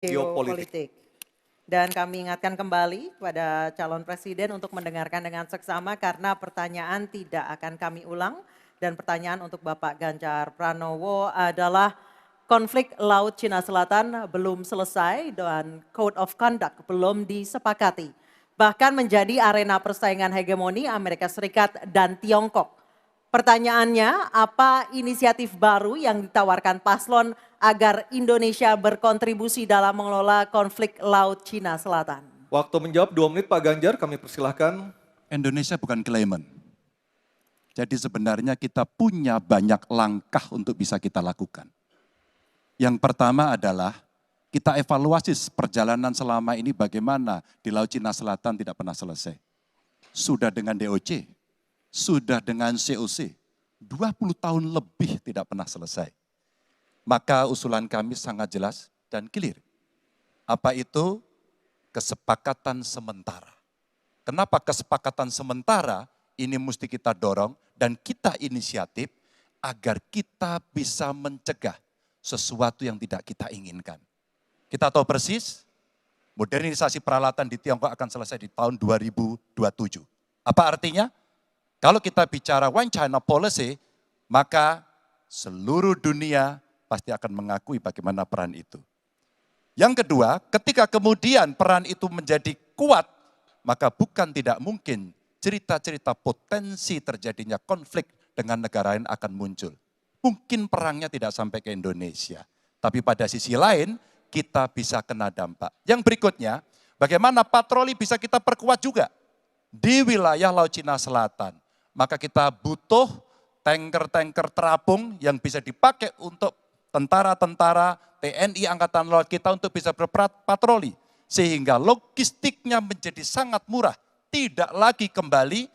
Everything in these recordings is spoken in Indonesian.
geopolitik. Dan kami ingatkan kembali kepada calon presiden untuk mendengarkan dengan seksama karena pertanyaan tidak akan kami ulang. Dan pertanyaan untuk Bapak Ganjar Pranowo adalah konflik Laut Cina Selatan belum selesai dan Code of Conduct belum disepakati. Bahkan menjadi arena persaingan hegemoni Amerika Serikat dan Tiongkok. Pertanyaannya, apa inisiatif baru yang ditawarkan paslon agar Indonesia berkontribusi dalam mengelola konflik Laut Cina Selatan? Waktu menjawab 2 menit Pak Ganjar, kami persilahkan. Indonesia bukan claimant. Jadi sebenarnya kita punya banyak langkah untuk bisa kita lakukan. Yang pertama adalah kita evaluasi perjalanan selama ini bagaimana di Laut Cina Selatan tidak pernah selesai. Sudah dengan DOC, sudah dengan COC, 20 tahun lebih tidak pernah selesai. Maka usulan kami sangat jelas dan clear. Apa itu? Kesepakatan sementara. Kenapa kesepakatan sementara? Ini mesti kita dorong dan kita inisiatif agar kita bisa mencegah sesuatu yang tidak kita inginkan. Kita tahu persis, modernisasi peralatan di Tiongkok akan selesai di tahun 2027. Apa artinya? Kalau kita bicara One China Policy, maka seluruh dunia pasti akan mengakui bagaimana peran itu. Yang kedua, ketika kemudian peran itu menjadi kuat, maka bukan tidak mungkin cerita-cerita potensi terjadinya konflik dengan negara lain akan muncul. Mungkin perangnya tidak sampai ke Indonesia, tapi pada sisi lain kita bisa kena dampak. Yang berikutnya, bagaimana patroli bisa kita perkuat juga di wilayah Laut Cina Selatan. Maka kita butuh tanker-tanker terapung yang bisa dipakai untuk tentara-tentara TNI Angkatan Laut kita untuk bisa berpatroli. Sehingga logistiknya menjadi sangat murah. Tidak lagi kembali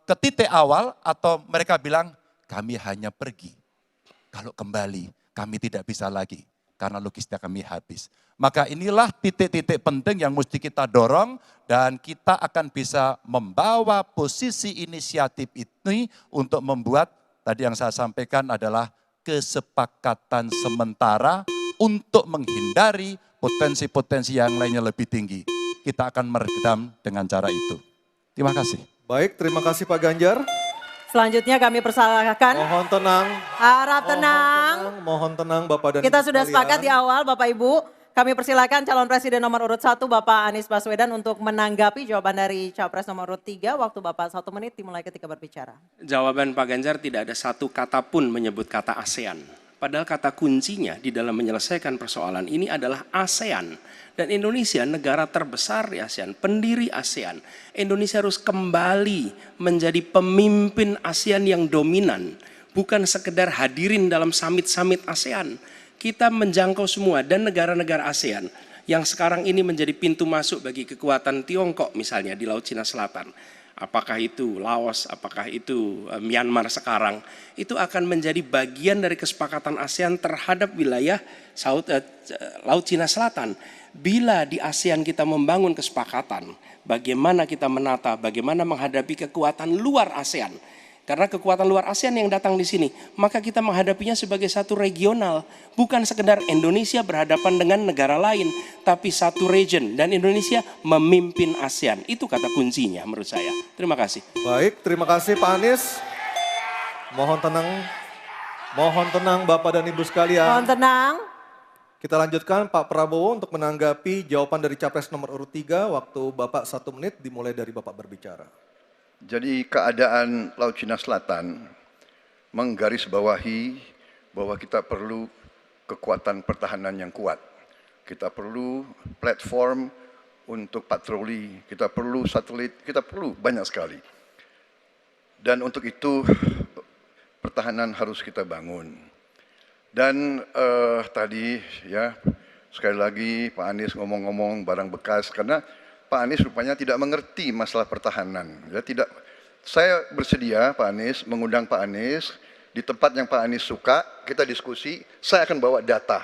ke titik awal atau mereka bilang kami hanya pergi. Kalau kembali kami tidak bisa lagi karena logistik kami habis. Maka inilah titik-titik penting yang mesti kita dorong dan kita akan bisa membawa posisi inisiatif ini untuk membuat tadi yang saya sampaikan adalah kesepakatan sementara untuk menghindari potensi-potensi yang lainnya lebih tinggi. Kita akan meredam dengan cara itu. Terima kasih. Baik, terima kasih Pak Ganjar. Selanjutnya kami persilahkan. Mohon tenang. Harap tenang. Mohon tenang Bapak dan Kita Ibu sudah sekalian. sepakat di awal Bapak Ibu. Kami persilakan calon presiden nomor urut 1 Bapak Anies Baswedan untuk menanggapi jawaban dari capres nomor urut 3. Waktu Bapak 1 menit dimulai ketika berbicara. Jawaban Pak Ganjar tidak ada satu kata pun menyebut kata ASEAN. Padahal kata kuncinya di dalam menyelesaikan persoalan ini adalah ASEAN. Dan Indonesia negara terbesar di ASEAN, pendiri ASEAN. Indonesia harus kembali menjadi pemimpin ASEAN yang dominan. Bukan sekedar hadirin dalam summit-summit ASEAN. Kita menjangkau semua dan negara-negara ASEAN yang sekarang ini menjadi pintu masuk bagi kekuatan Tiongkok misalnya di Laut Cina Selatan. Apakah itu Laos, apakah itu Myanmar sekarang, itu akan menjadi bagian dari kesepakatan ASEAN terhadap wilayah Laut Cina Selatan. Bila di ASEAN kita membangun kesepakatan, bagaimana kita menata, bagaimana menghadapi kekuatan luar ASEAN. Karena kekuatan luar ASEAN yang datang di sini, maka kita menghadapinya sebagai satu regional. Bukan sekedar Indonesia berhadapan dengan negara lain, tapi satu region. Dan Indonesia memimpin ASEAN. Itu kata kuncinya menurut saya. Terima kasih. Baik, terima kasih Pak Anies. Mohon tenang. Mohon tenang Bapak dan Ibu sekalian. Mohon tenang. Kita lanjutkan Pak Prabowo untuk menanggapi jawaban dari capres nomor urut 3. Waktu Bapak 1 menit dimulai dari Bapak berbicara. Jadi keadaan Laut Cina Selatan menggarisbawahi bahwa kita perlu kekuatan pertahanan yang kuat. Kita perlu platform untuk patroli, kita perlu satelit, kita perlu banyak sekali. Dan untuk itu pertahanan harus kita bangun. Dan tadi ya sekali lagi Pak Anies ngomong-ngomong barang bekas karena Pak Anies rupanya tidak mengerti masalah pertahanan. Ya, tidak. Saya bersedia Pak Anies mengundang Pak Anies di tempat yang Pak Anies suka, kita diskusi. Saya akan bawa data.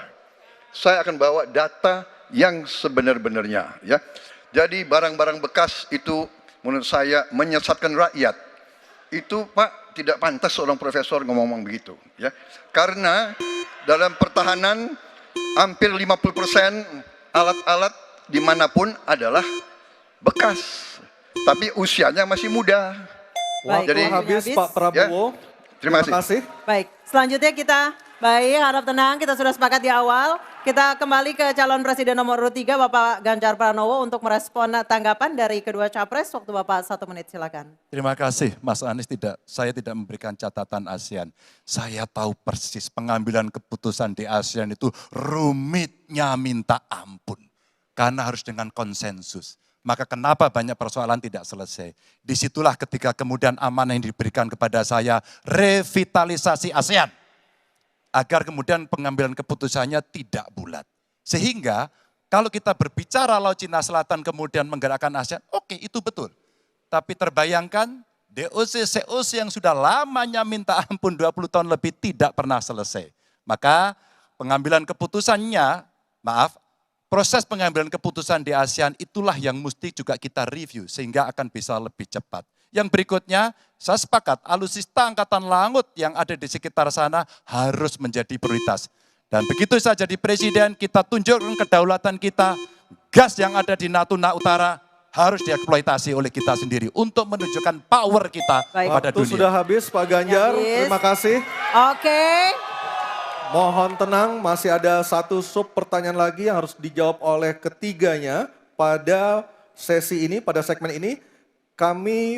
Saya akan bawa data yang sebenar-benarnya. Ya. Jadi barang-barang bekas itu menurut saya menyesatkan rakyat. Itu Pak tidak pantas seorang profesor ngomong-ngomong begitu. Ya. Karena dalam pertahanan hampir 50% alat-alat dimanapun adalah bekas, tapi usianya masih muda. Baik, Waktu Jadi- habis habis. Pak Prabowo. Terima Baik, selanjutnya kita, baik harap tenang, kita sudah sepakat di awal. Kita kembali ke calon presiden nomor urut 3 Bapak Ganjar Pranowo untuk merespon tanggapan dari kedua capres. Waktu Bapak 1 menit silakan. Terima kasih Mas Anies, saya tidak memberikan catatan ASEAN. Saya tahu persis pengambilan keputusan di ASEAN itu rumitnya minta ampun. Karena harus dengan konsensus. Maka kenapa banyak persoalan tidak selesai. Disitulah ketika kemudian amanah yang diberikan kepada saya, revitalisasi ASEAN. Agar kemudian pengambilan keputusannya tidak bulat. Sehingga kalau kita berbicara Laut Cina Selatan kemudian menggerakkan ASEAN, oke itu betul. Tapi terbayangkan DOC, COC yang sudah lamanya minta ampun 20 tahun lebih tidak pernah selesai. Maka pengambilan keputusannya, proses pengambilan keputusan di ASEAN itulah yang mesti juga kita review sehingga akan bisa lebih cepat. Yang berikutnya, saya sepakat alutsista angkatan laut yang ada di sekitar sana harus menjadi prioritas. Dan begitu saya jadi presiden, kita tunjukkan kedaulatan kita, gas yang ada di Natuna Utara harus dieksploitasi oleh kita sendiri untuk menunjukkan power kita Baik. pada Waktu dunia. sudah habis Pak Ganjar, Habis. terima kasih. Oke, Mohon tenang, masih ada satu sub pertanyaan lagi yang harus dijawab oleh ketiganya pada sesi ini, pada segmen ini. Kami